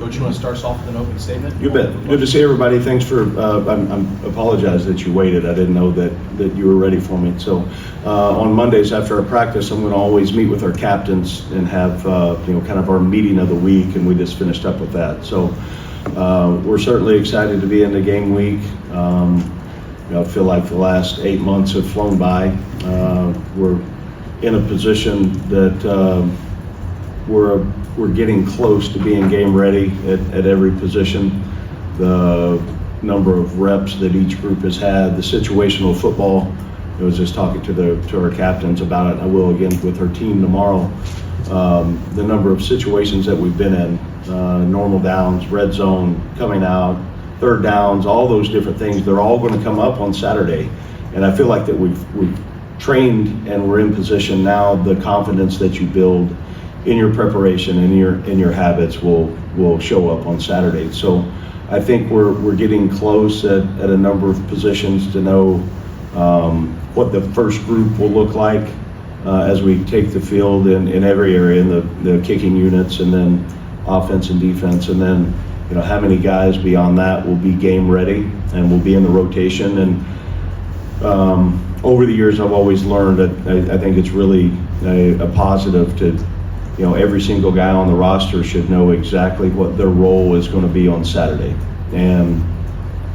Coach, you want to start us off with an opening statement? You bet. Good to see everybody. Thanks for, I apologize that you waited. I didn't know that you were ready for me. So on Mondays after our practice, I'm going to always meet with our captains and have, kind of our meeting of the week, and we just finished up with that. So we're certainly excited to be in the game week. I feel like the last 8 months have flown by. We're in a position that we're getting close to being game ready at every position. The number of reps that each group has had, the situational football. I was just talking to our captains about it, and I will again with our team tomorrow. The number of situations that we've been in, normal downs, red zone, coming out, third downs, all those different things, they're all going to come up on Saturday. And I feel like that we've trained and we're in position now. The confidence that you build in your preparation and in your habits will show up on Saturday. So I think we're getting close at a number of positions to know what the first group will look like as we take the field in every area, in the kicking units, and then offense and defense, and then how many guys beyond that will be game ready and will be in the rotation. And over the years, I've always learned that I think it's really a positive to, every single guy on the roster should know exactly what their role is going to be on Saturday. And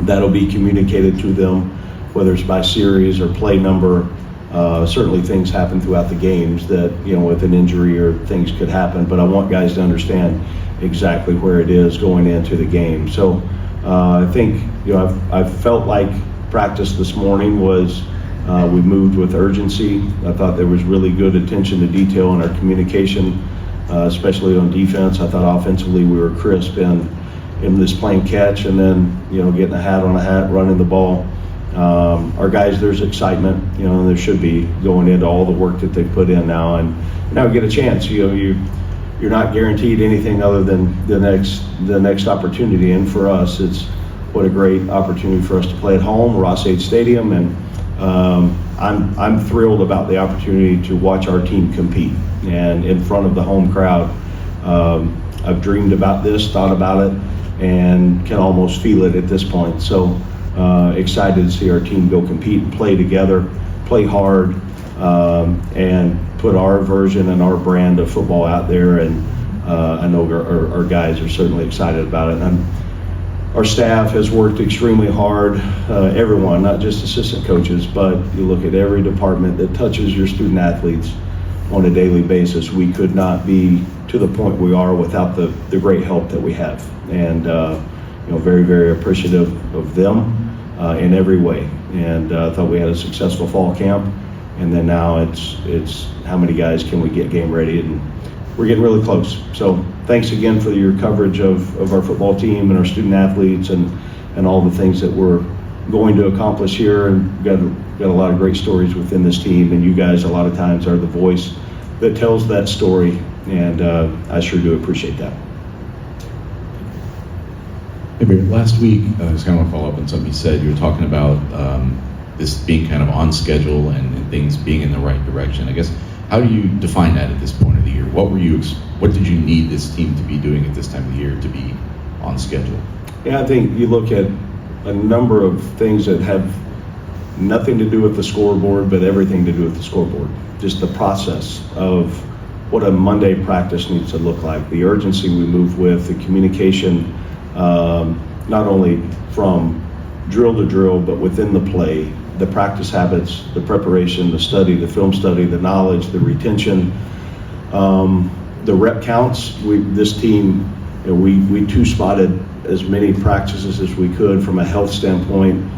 that'll be communicated to them, whether it's by series or play number. Certainly things happen throughout the games that, with an injury or things could happen, but I want guys to understand exactly where it is going into the game. So I think, I've felt like practice this morning was, we moved with urgency. I thought there was really good attention to detail in our communication, especially on defense. I thought offensively we were crisp in this plain catch, and then, getting a hat on a hat, running the ball. Our guys, there's excitement, and there should be, going into all the work that they've put in now, and now get a chance. You're not guaranteed anything other than the next opportunity, and for us, it's what a great opportunity for us to play at home, Ross-Ade Stadium, and I'm thrilled about the opportunity to watch our team compete, and in front of the home crowd. I've dreamed about this, thought about it, and can almost feel it at this point. So excited to see our team go compete and play together, play hard, and put our version and our brand of football out there. And I know our guys are certainly excited about it. And our staff has worked extremely hard, everyone, not just assistant coaches, but you look at every department that touches your student athletes on a daily basis. We could not be to the point we are without the great help that we have. And very, very appreciative of them in every way. And I thought we had a successful fall camp. And then now it's how many guys can we get game ready, and we're getting really close. So thanks again for your coverage of our football team and our student athletes and all the things that we're going to accomplish here. And got a lot of great stories within this team, and you guys a lot of times are the voice that tells that story, and I sure do appreciate that. Hey, Barry, last week, I just kind of want to follow up on something you said. You were talking about this being kind of on schedule and things being in the right direction. I guess, how do you define that at this point of the year? What did you need this team to be doing at this time of the year to be on schedule? Yeah, I think you look at a number of things that have nothing to do with the scoreboard, but everything to do with the scoreboard. Just the process of what a Monday practice needs to look like, the urgency we move with, the communication, not only from drill to drill, but within the play, the practice habits, the preparation, the study, the film study, the knowledge, the retention, the rep counts. This team, we two-spotted as many practices as we could from a health standpoint,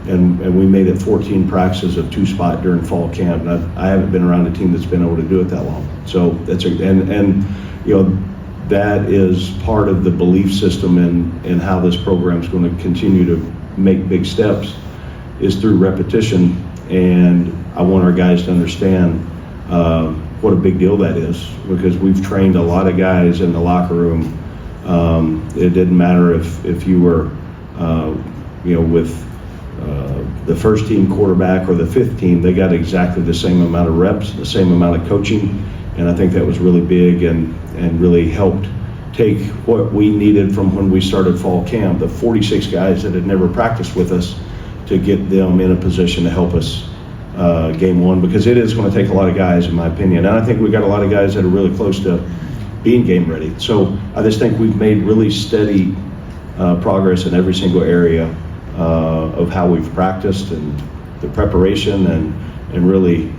and we made it 14 practices of two-spot during fall camp. And I haven't been around a team that's been able to do it that long. So that's that is part of the belief system in how this program is going to continue to make big steps, is through repetition. And I want our guys to understand what a big deal that is, because we've trained a lot of guys in the locker room. It didn't matter if you were with the first team quarterback or the fifth team, they got exactly the same amount of reps, the same amount of coaching. And I think that was really big and really helped take what we needed from when we started fall camp, the 46 guys that had never practiced with us, to get them in a position to help us game one, because it is going to take a lot of guys, in my opinion. And I think we got a lot of guys that are really close to being game ready. So I just think we've made really steady progress in every single area of how we've practiced and the preparation and really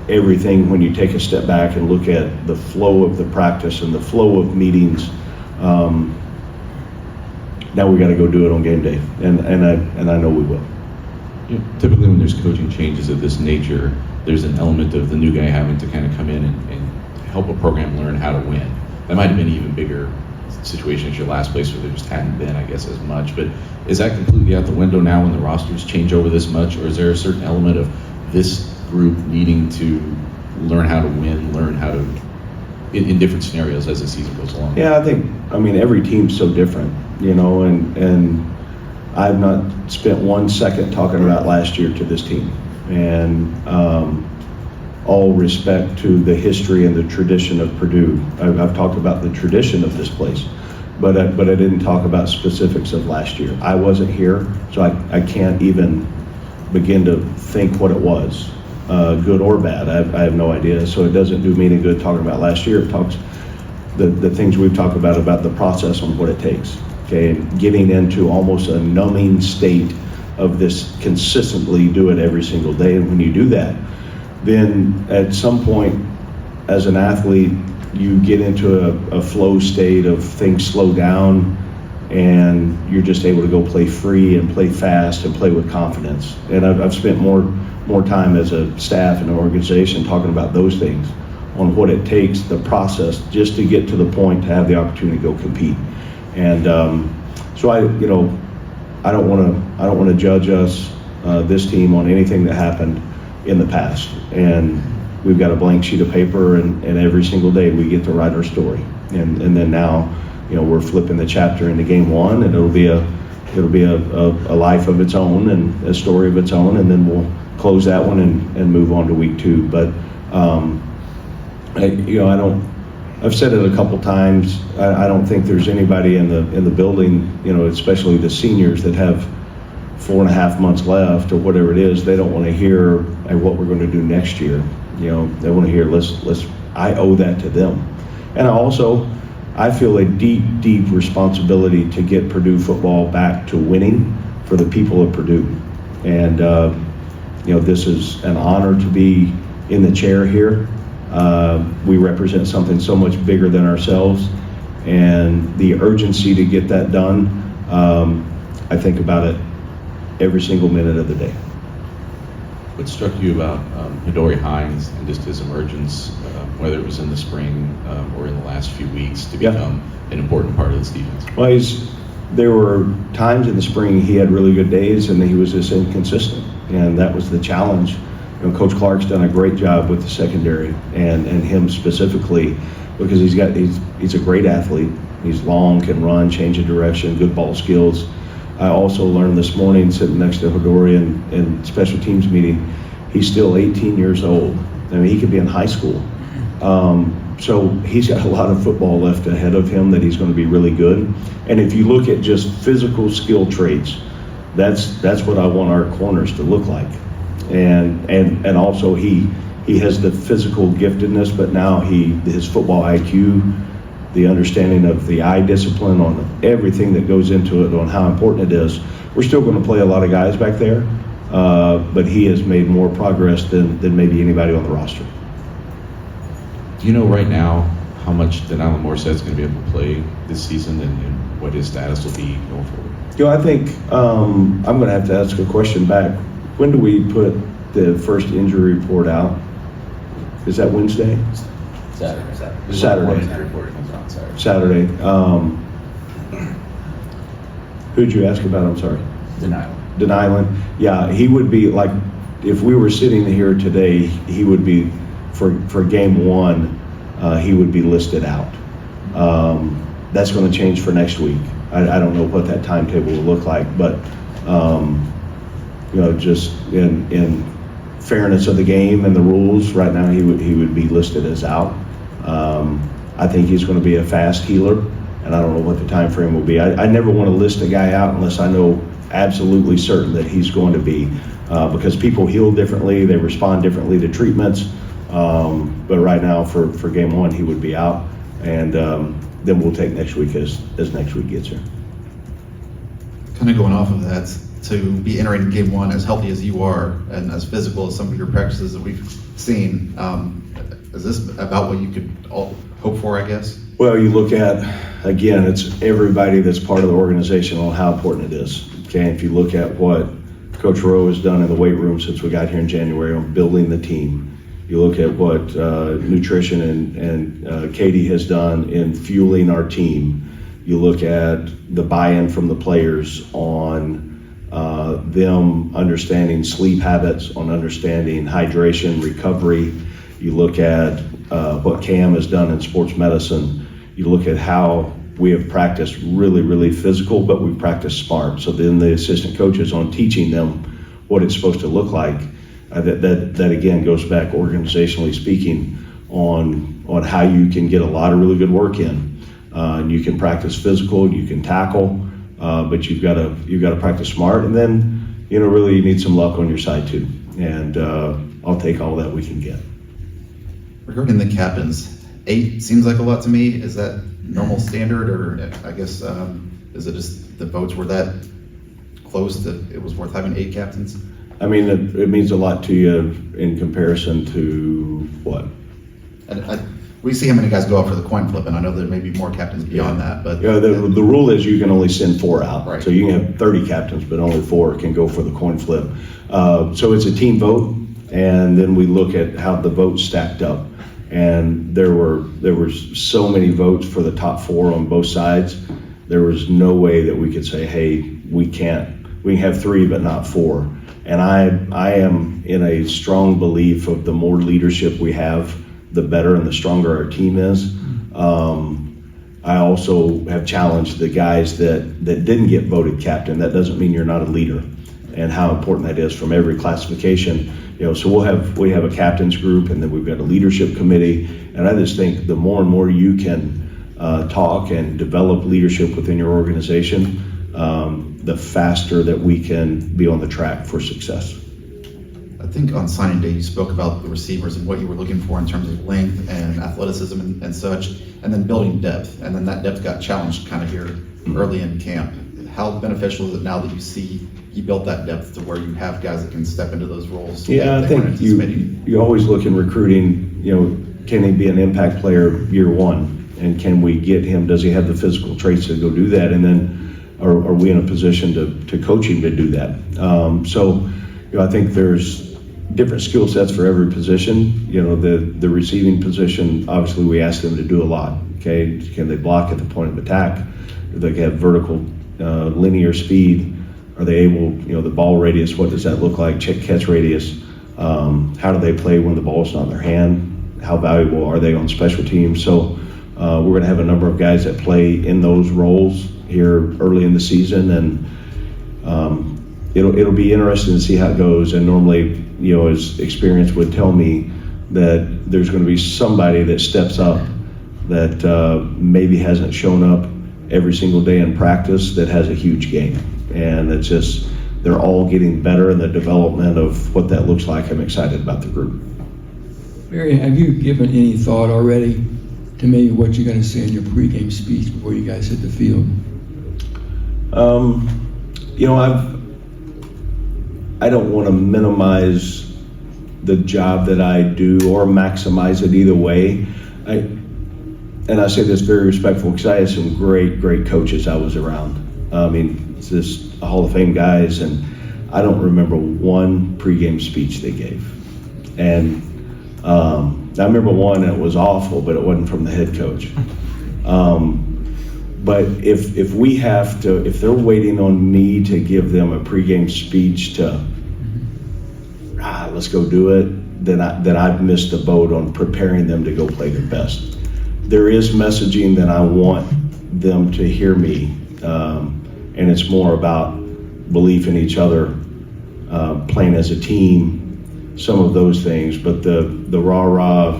everything. When you take a step back and look at the flow of the practice and the flow of meetings, now we got to go do it on game day, and I know we will. You know, typically when there's coaching changes of this nature, there's an element of the new guy having to kind of come in and help a program learn how to win. That might have been an even bigger situation at your last place where there just hadn't been, I guess, as much. But is that completely out the window now when the rosters change over this much, or is there a certain element of this group needing to learn how to win, learn how to, in different scenarios as the season goes along? Yeah, I mean, every team's so different, you know, and I've not spent 1 second talking about last year to this team. And all respect to the history and the tradition of Purdue. I've talked about the tradition of this place, but I didn't talk about specifics of last year. I wasn't here, so I can't even begin to think what it was, good or bad. I have no idea. So it doesn't do me any good talking about last year. It talks the things we've talked about the process on what it takes. Okay, and getting into almost a numbing state of this consistently, do it every single day. And when you do that, then at some point as an athlete, you get into a flow state of things slow down and you're just able to go play free and play fast and play with confidence. And I've spent more time as a staff and an organization talking about those things, on what it takes, the process, just to get to the point to have the opportunity to go compete. And so I don't want to judge us, this team, on anything that happened in the past. And we've got a blank sheet of paper, and every single day we get to write our story. And then now, you know, we're flipping the chapter into game one, and it'll be a life of its own and a story of its own, and then we'll close that one and move on to week two. But I've said it a couple times. I don't think there's anybody in the building, you know, especially the seniors that have 4.5 months left or whatever it is. They don't want to hear what we're going to do next year. You know, they want to hear I owe that to them. And I feel a deep responsibility to get Purdue football back to winning for the people of Purdue. And this is an honor to be in the chair here. We represent something so much bigger than ourselves, and the urgency to get that done, I think about it every single minute of the day. What struck you about Midori Hines and just his emergence, whether it was in the spring or in the last few weeks, to become an important part of this defense? Well, there were times in the spring he had really good days, and he was just inconsistent, and that was the challenge. You know, Coach Clark's done a great job with the secondary, and him specifically, because he's a great athlete. He's long, can run, change of direction, good ball skills. I also learned this morning, sitting next to Hodori in special teams meeting, he's still 18 years old. I mean, he could be in high school. So he's got a lot of football left ahead of him that he's going to be really good. And if you look at just physical skill traits, that's what I want our corners to look like. And also he has the physical giftedness, but now his football IQ, the understanding of the eye discipline, on everything that goes into it, on how important it is. We're still going to play a lot of guys back there, but he has made more progress than maybe anybody on the roster. Do you know right now how much Denali Morstead's going to be able to play this season, and what his status will be going forward? I think I'm going to have to ask a question back. When do we put the first injury report out? Is that Wednesday? Saturday. Saturday. Who'd you ask about? I'm sorry. Denali. Yeah, he would be, like, if we were sitting here today, he would be, for game one, he would be listed out. That's going to change for next week. I don't know what that timetable will look like, but just in fairness of the game and the rules, right now he would be listed as out. I think he's going to be a fast healer, and I don't know what the time frame will be. I never want to list a guy out unless I know absolutely certain that he's going to be, because people heal differently, they respond differently to treatments. But right now, for game one, he would be out, and then we'll take next week as next week gets here. Kind of going off of that, to be entering game one as healthy as you are and as physical as some of your practices that we've seen, is this about what you could all hope for, I guess? Well, you look at, again, it's everybody that's part of the organization on how important it is. Okay, if you look at what Coach Rowe has done in the weight room since we got here in January on building the team, you look at what nutrition and Katie has done in fueling our team. You look at the buy-in from the players on them understanding sleep habits, on understanding hydration, recovery. You look at what Cam has done in sports medicine. You look at how we have practiced really, really physical, but we practice smart. So then the assistant coaches on teaching them what it's supposed to look like. That again goes back organizationally speaking on how you can get a lot of really good work in. And you can practice physical, you can tackle, but you've got to practice smart, and then really you need some luck on your side too. And I'll take all that we can get. Regarding the captains, 8 seems like a lot to me. Is that normal standard, or I guess is it just the votes were that close that it was worth having 8 captains? I mean, it means a lot to you in comparison to what? We see how many guys go out for the coin flip, and I know there may be more captains beyond that, but the rule is you can only send 4 out. Right. So you can have 30 captains, but only 4 can go for the coin flip. So it's a team vote, and then we look at how the votes stacked up. And there were so many votes for the top 4 on both sides. There was no way that we could say, hey, we can have 3 but not 4. And I am in a strong belief of the more leadership we have, the better and the stronger our team is. I also have challenged the guys that didn't get voted captain. That doesn't mean you're not a leader, and how important that is from every classification. So we have a captains group, and then we've got a leadership committee. And I just think the more and more you can talk and develop leadership within your organization, the faster that we can be on the track for success. I think on signing day you spoke about the receivers and what you were looking for in terms of length and athleticism and such, and then building depth. And then that depth got challenged kind of here early in camp. How beneficial is it now that you see you built that depth to where you have guys that can step into those roles? Yeah, I think you always look in recruiting, can he be an impact player year one? And can we get him, does he have the physical traits to go do that? And then are we in a position to coach him to do that? So I think there's different skill sets for every position. The receiving position, obviously we ask them to do a lot. Okay, can they block at the point of attack? Do they have vertical linear speed? Are they able, the ball radius, what does that look like? Catch radius. How do they play when the ball's not in their hand? How valuable are they on special teams? So we're going to have a number of guys that play in those roles here early in the season, and it'll be interesting to see how it goes. And normally, as experience would tell me, that there's going to be somebody that steps up that maybe hasn't shown up every single day in practice that has a huge game. And it's just, they're all getting better in the development of what that looks like. I'm excited about the group. Barry, have you given any thought already to maybe what you're going to say in your pregame speech before you guys hit the field? I don't want to minimize the job that I do or maximize it either way. And I say this very respectful because I had some great coaches I was around. It's just Hall of Fame guys, and I don't remember one pregame speech they gave. And I remember one that was awful, but it wasn't from the head coach. But if we have to, if they're waiting on me to give them a pregame speech to, let's go do it, then I've missed the boat on preparing them to go play their best. There is messaging that I want them to hear me, and it's more about belief in each other, playing as a team, some of those things. But the rah-rah,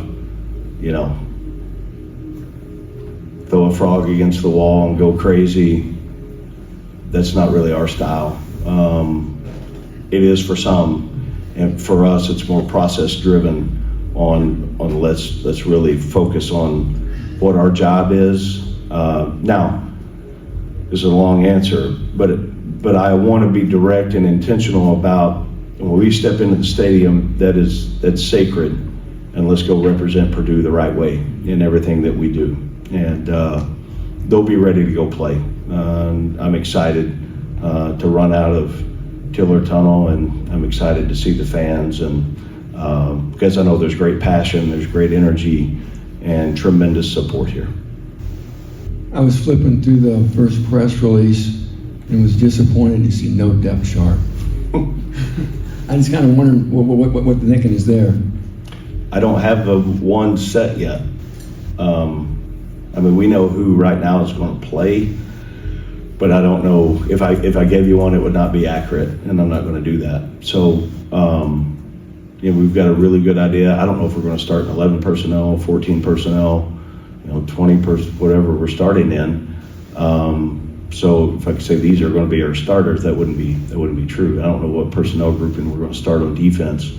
throw a frog against the wall and go crazy. That's not really our style. It is for some, and for us, it's more process driven. On let's really focus on what our job is. Now, this is a long answer, but I want to be direct and intentional about when we step into the stadium, that's sacred, and let's go represent Purdue the right way in everything that we do. And they'll be ready to go play. I'm excited to run out of Tiller Tunnel, and I'm excited to see the fans, and because I know there's great passion, there's great energy, and tremendous support here. I was flipping through the first press release and was disappointed to see no depth chart. I just kind of wondered what the thinking is there. I don't have the one set yet. I mean, we know who right now is going to play, but I don't know if I gave you one, it would not be accurate, and I'm not going to do that. So, we've got a really good idea. I don't know if we're going to start in 11 personnel, 14 personnel, 20 whatever we're starting in. So if I could say these are going to be our starters, that wouldn't be true. I don't know what personnel grouping we're going to start on defense,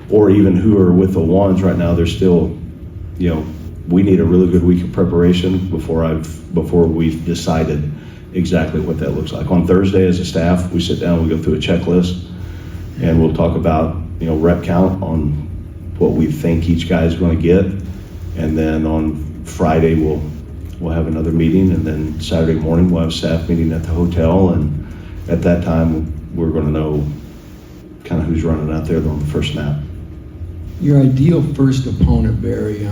or even who are with the ones right now. They're still, we need a really good week of preparation before we've decided exactly what that looks like. On Thursday, as a staff, we sit down, we go through a checklist, and we'll talk about rep count on what we think each guy is going to get, and then on Friday we'll have another meeting, and then Saturday morning we'll have a staff meeting at the hotel, and at that time we're going to know kind of who's running out there on the first snap. Your ideal first opponent, Barry,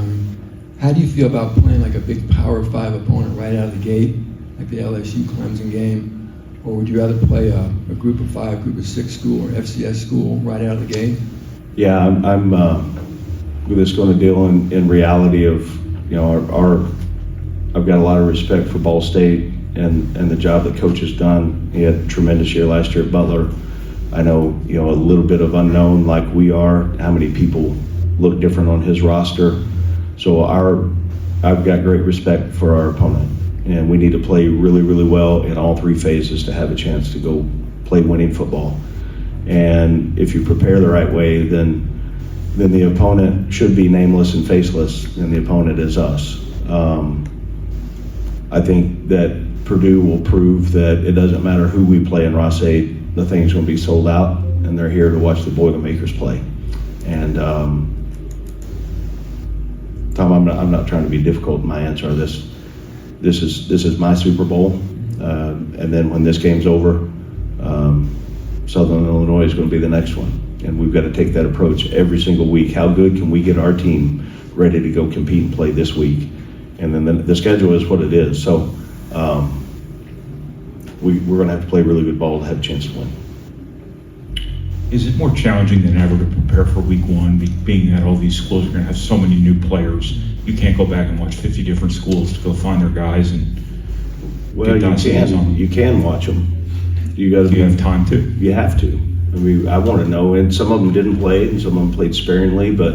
how do you feel about playing like a big Power 5 opponent right out of the gate, like the LSU Clemson game? Or would you rather play a group of 5, group of 6 school or FCS school right out of the gate? Yeah, I'm just going to deal in reality of, I've got a lot of respect for Ball State and the job that coach has done. He had a tremendous year last year at Butler. I know, a little bit of unknown like we are, how many people look different on his roster. So I've got great respect for our opponent. And we need to play really, really well in all 3 phases to have a chance to go play winning football. And if you prepare the right way, then the opponent should be nameless and faceless, and the opponent is us. I think that Purdue will prove that it doesn't matter who we play in Ross-Ade, the thing's going to be sold out, and they're here to watch the Boilermakers play. And Tom, I'm not trying to be difficult in my answer on this. This is my Super Bowl, and then when this game's over, Southern Illinois is going to be the next one, and we've got to take that approach every single week. How good can we get our team ready to go compete and play this week? And then the schedule is what it is. So we're going to have to play really good ball to have a chance to win. Is it more challenging than ever to prepare for week 1, being that all these schools are going to have so many new players? You can't go back and watch 50 different schools to go find their guys and Well, you can watch them. You have time to. You have to. I mean, I want to know, and some of them didn't play, and some of them played sparingly, but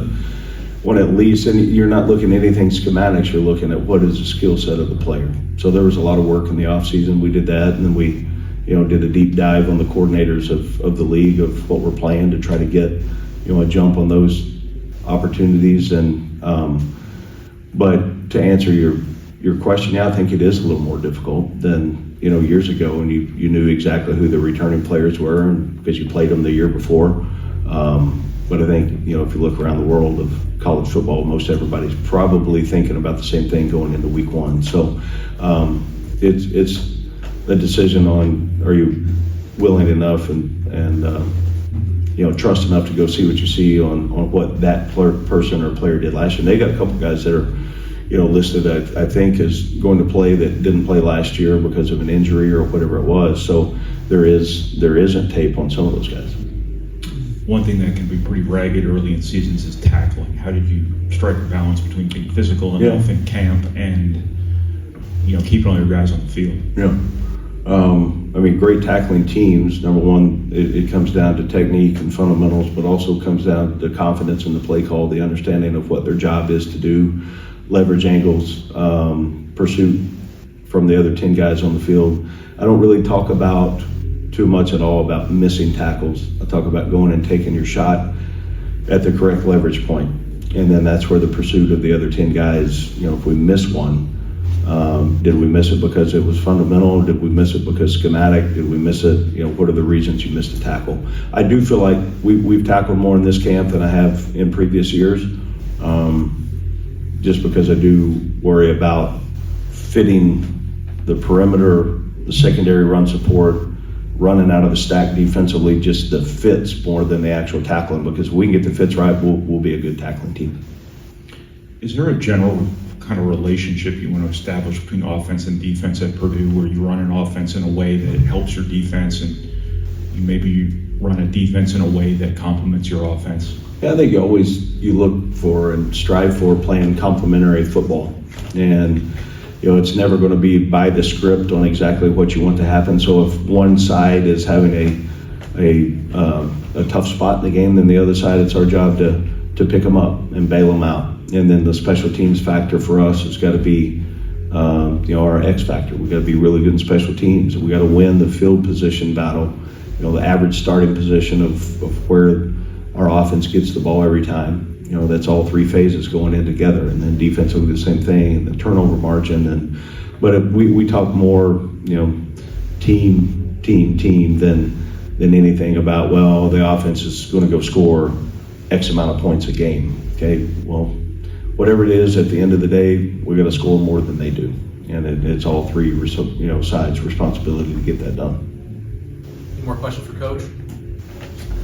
when at least, and you're not looking at anything schematics, you're looking at what is the skill set of the player. So there was a lot of work in the off season. We did that, and then we, did a deep dive on the coordinators of the league of what we're playing to try to get, a jump on those opportunities. And but to answer your question, yeah, I think it is a little more difficult than years ago, and you knew exactly who the returning players were, and because you played them the year before. But I think if you look around the world of college football, most everybody's probably thinking about the same thing going into week 1. So it's a decision on, are you willing enough and trust enough to go see what you see on what that person or player did last year. And they got a couple guys that are listed, I think, as going to play that didn't play last year because of an injury or whatever it was. So there isn't tape on some of those guys. One thing that can be pretty ragged early in seasons is tackling. How did you strike a balance between being physical enough in camp and keeping all your guys on the field? Yeah. Great tackling teams, number one, it comes down to technique and fundamentals, but also comes down to confidence in the play call, the understanding of what their job is to do, leverage angles, pursuit from the other 10 guys on the field. I don't really talk about too much at all about missing tackles. I talk about going and taking your shot at the correct leverage point. And then that's where the pursuit of the other 10 guys, if we miss one, did we miss it because it was fundamental? Did we miss it because schematic? Did we miss it? What are the reasons you missed a tackle? I do feel like we've tackled more in this camp than I have in previous years, just because I do worry about fitting the perimeter, the secondary run support, running out of the stack defensively, just the fits more than the actual tackling, because if we can get the fits right, we'll be a good tackling team. Is there a general kind of relationship you want to establish between offense and defense at Purdue, where you run an offense in a way that it helps your defense, and you run a defense in a way that complements your offense? Yeah, I think you look for and strive for playing complementary football, and it's never going to be by the script on exactly what you want to happen. So if one side is having a tough spot in the game, then the other side, it's our job to pick them up and bail them out. And then the special teams factor for us has got to be our X factor. We got to be really good in special teams. We got to win the field position battle. The average starting position of where our offense gets the ball every time. That's all three phases going in together, and then defensively the same thing, and the turnover margin. But we talk more, team than anything about, well, the offense is going to go score X amount of points a game. Okay, well, whatever it is, at the end of the day, we're going to score more than they do, and it's all three sides' responsibility to get that done. Any more questions for Coach?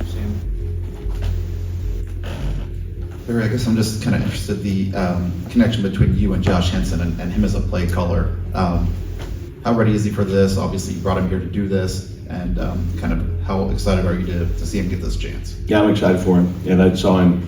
Sam? Barry, I guess I'm just kind of interested the connection between you and Josh Henson and him as a play caller. How ready is he for this? Obviously, you brought him here to do this, and kind of how excited are you to see him get this chance? Yeah, I'm excited for him, and I saw him,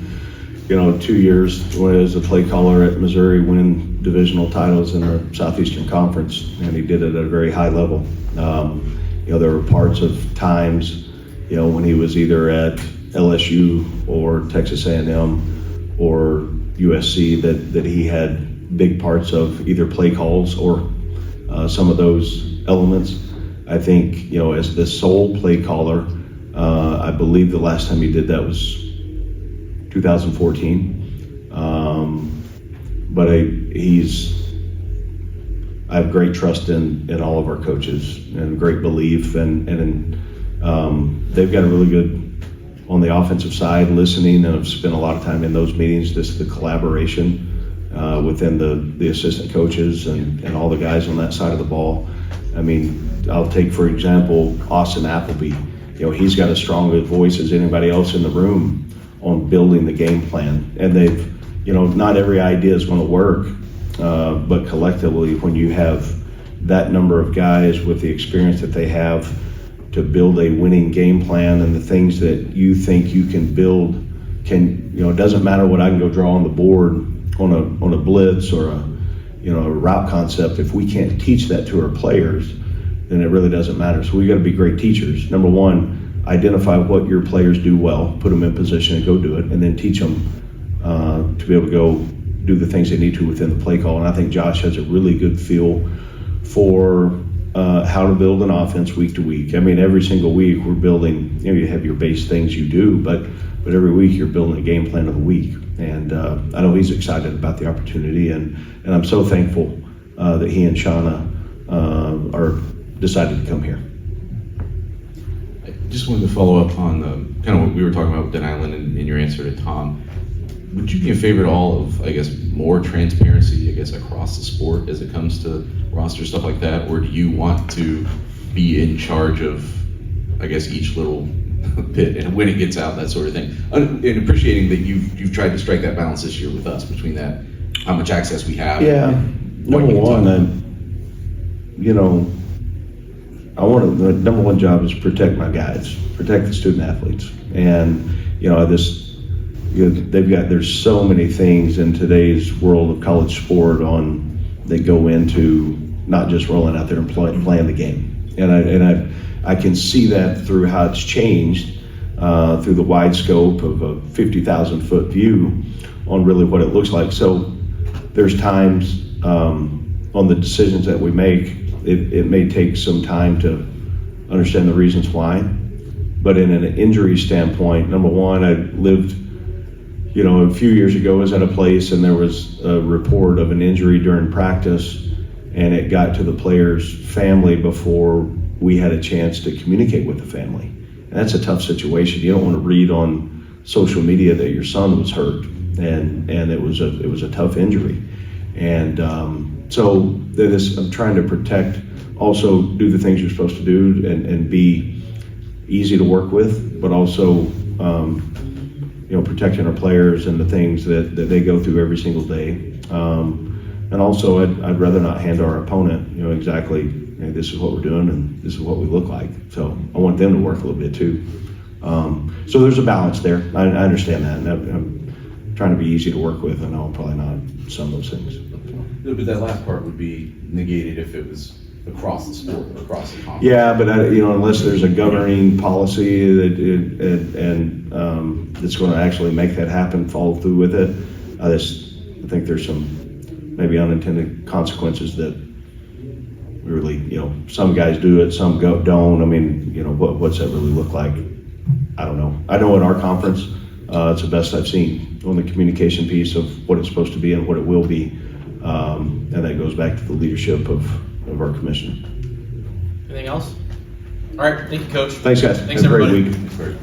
2 years as a play caller at Missouri, win divisional titles in the Southeastern Conference, and he did it at a very high level. There were parts of times, when he was either at LSU or Texas A&M or USC that he had big parts of either play calls or some of those elements. I think, as the sole play caller, I believe the last time he did that was 2014. But I have great trust in all of our coaches and great belief, and they've got a really good on the offensive side, listening, and I've spent a lot of time in those meetings, just the collaboration within the assistant coaches and all the guys on that side of the ball. I mean, I'll take, for example, Austin Appleby. He's got as strong a voice as anybody else in the room on building the game plan. And they've, not every idea is going to work, but collectively, when you have that number of guys with the experience that they have to build a winning game plan, and the things that you think you can build it doesn't matter what I can go draw on the board on a blitz or a route concept. If we can't teach that to our players, then it really doesn't matter. So we got to be great teachers. Number one, identify what your players do well, put them in position and go do it, and then teach them to be able to go do the things they need to within the play call. And I think Josh has a really good feel for how to build an offense week to week. I mean, every single week we're building, you have your base things you do, but every week you're building a game plan of the week. And I know he's excited about the opportunity, and I'm so thankful that he and Shauna are decided to come here. I just wanted to follow up on kind of what we were talking about with Den Island in your answer to Tom. Would you be in favor at all of, more transparency, across the sport as it comes to roster stuff like that? Or do you want to be in charge of, each little bit and when it gets out, that sort of thing? And appreciating that you've tried to strike that balance this year with us between that, how much access we have. Yeah, number one, the number one job is protect my guys, protect the student athletes. And, there's so many things in today's world of college sport that go into not just rolling out there and playing the game. And I can see that through how it's changed through the wide scope of a 50,000 foot view on really what it looks like. So there's times on on the decisions that we make, it may take some time to understand the reasons why. But in an injury standpoint, number one, I lived, a few years ago, I was at a place and there was a report of an injury during practice, and it got to the player's family before we had a chance to communicate with the family. And that's a tough situation. You don't want to read on social media that your son was hurt, and it was a tough injury. And so I'm trying to protect, also do the things you're supposed to do and be easy to work with, but also protecting our players and the things that they go through every single day. And also, I'd rather not hand our opponent, exactly, hey, this is what we're doing and this is what we look like. So I want them to work a little bit too. So there's a balance there. I understand that, and I'm trying to be easy to work with. I know I'm probably not some of those things. But that last part would be negated if it was across the sport, or across the conference. Yeah, but unless there's a governing policy that's going to actually make that happen, follow through with it, I think there's some maybe unintended consequences that really, some guys do it, some don't. I mean, what's that really look like? I don't know. I know in our conference, it's the best I've seen on the communication piece of what it's supposed to be and what it will be. And that goes back to the leadership of our commissioner. Anything else? All right, thank you, Coach. Thanks, guys. Thanks, Have a great everybody. week. It's very-